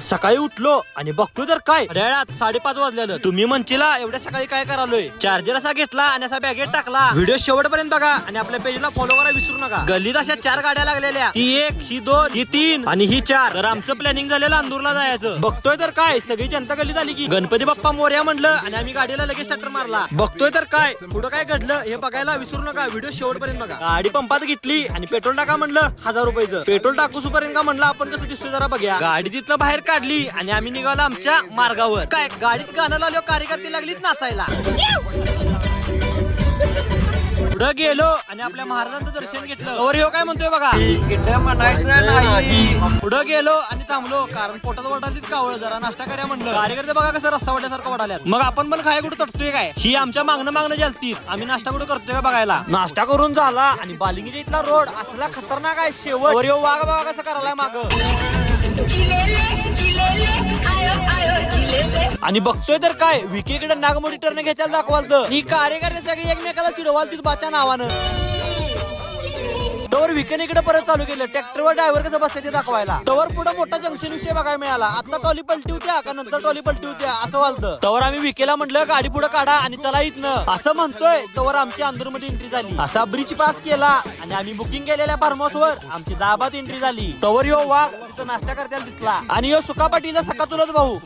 सकाळी उठलो आणि बघतोय तर काय रेळात 5:30 वाजलेलं. तुम्ही म्हणशीला एवढ्या सकाळी काय करालोय. चार्जर असा घेतला आणि असा बॅगेत टाकला. व्हिडिओ शेवटपर्यंत बघा आणि आपल्या पेजला फॉलो करा विसरू नका. गल्लीत अशा 4 गाड्या लागलेल्या, ती 1, ही 2, ही 3 आणि ही 4. तर आमचं प्लॅनिंग झालेलं अंदूरला जायचं. बघतोय तर काय सगळी जनता गल्लीत आली की गणपती बाप्पा मोरया म्हणलं आणि आम्ही गाडीला लगेच स्टार्टर मारला. बघतोय तर काय पुढं काय घडलं हे बघायला विसरू नका. व्हिडिओ शेवटपर्यंत बघा. गाडी पंपात घेतली आणि पेट्रोल टाका म्हणलं 1000 रुपयाचं. पेट्रोल टाकू सुपर्यंत का म्हणलं आपण कसं दिसतोय जरा बघा. गाडी तिथनं बाहेर काढली आणि आम्ही निघालो आमच्या मार्गावर. काय गाडीत गाणं लावलं, कार्यकर्ते लागलीत नाचायला. पुढं गेलो आणि आपल्या महाराजांचं दर्शन घेतलं. और ह्यो काय म्हणतोय बघा. पुढं गेलो आणि थांबलो कारण पोटात वडालीत कावळ जरा नाश्ता करूया म्हणलं. कार्यकर्ते बघा कसं रस्ता वाटल्यासारखं वडाल्यात. मग आपण पण खाय कुठं तटतोय काय. ही आमच्या मागणं जालतीत. आम्ही नाश्ता कुठं करतोय का बघायला. नाश्ता करून झाला आणि बालिंगीच्या इथला रोड असला खतरनाक आहे. शेवट वर वाघ बघा कसं करायलाय माग. आणि बघतोय तर काय विकेकडे नागमोडी टर्न घ्यायला दाखवाल. ही कार्यकर्ते सगळी एकमेकाला चिडवाल तिथ बाच्या नावानं. तवर विकेन इकडे परत चालू केलं. ट्रॅक्टरवर ड्रायव्हर कसं बसते ते दाखवायला. तवर पुढे मोठा जंक्शन विषय बघायला मिळाला. आता टॉली पलटी होत्या का नंतर टॉली पलटी होत्या असं वालतं. तवर आम्ही विकेला म्हटलं गाडी पुढे काढा आणि चला इथनं असं म्हणतोय. तवर आमची अंदूर मध्ये एंट्री झाली. असा ब्रिज पास केला आणि आम्ही बुकिंग केलेल्या फार्महाऊस वर आमची दाबात एंट्री झाली. तवर यो वाघ तिथं नाश्ता करताना दिसला आणि यो सुका पाटीला सका तुलत भाऊ.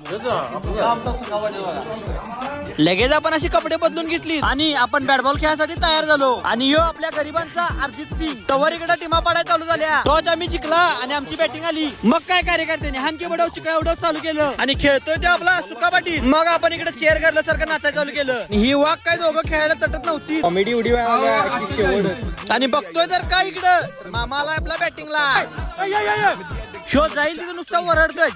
लगेच आपण अशी कपडे बदलून घेतली आणि आपण बॅट बॉल खेळायसाठी तयार झालो. आणि यो आपल्या गरिबांचा अर्जित सिंग. तवर इकडे टीमा पाडायला चालू झाल्या. टॉच आम्ही जिंकला आणि आमची बॅटिंग आली. मग काय कार्यकर्त्यांनी हानके बडव चिका उडव चालू केलं आणि खेळतोय ते आपला सुका पाटील. मग आपण इकडे चेअर करलं सारखं नाचायला चालू केलं. ही वाघ काय दोघं खेळायला तटत नव्हती. कॉमेडी उडी आणि बघतोय तर काय इकडं मामाला आपला बॅटिंगला शो जाईल तिथं नुसता वरडतोय.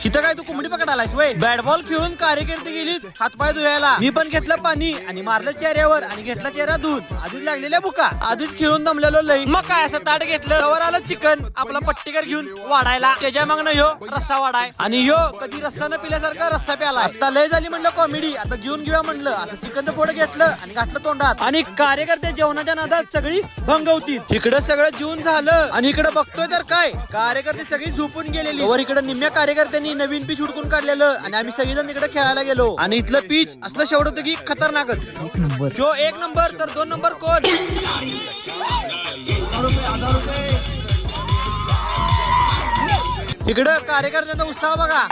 इथं काय तू कोंबडी पकडालायस वय. बॅट बॉल खेळून कार्यकर्ते गेलीत हातपाय धुवायला. मी पण घेतलं पाणी आणि मारलं चेहऱ्यावर आणि घेतला चेहरा दूध. आधीच लागलेल्या बुका, आधीच खेळून दमलेलो लई. मग काय असं ताट घेतलं. तवर आलं चिकन आपला पट्टीकर घेऊन वाढायला. त्याच्या मागणं ह्यो रस्सा वाढाय आणि ह्यो कधी रस्सा न पिल्यासारखा रस्सा प्याला. आता लय झाली म्हणलं कॉमेडी, आता जेवून घेऊया म्हणलं. असं चिकनचं पोट घेतलं आणि घातलं तोंडात. आणि कार्यकर्ते जेवणाच्या नादात सगळी भंग होती. इकडं सगळं जेवून झालं आणि इकडे बघतोय तर काय कार्यकर्ते सगळी झोपून गेलेली. वर इकडे निम्म्या कार्यकर्त्यांनी नवीन पीच हुडकून काढलेलं आणि आम्ही सगळेजण इकडे खेळायला गेलो. आणि इथलं पीच असलं शेवट होतं की खतरनाकच. जो 1 नंबर तर 2 नंबर कोण. इकडं कार्यकर्त्यांचा उत्साह बघा.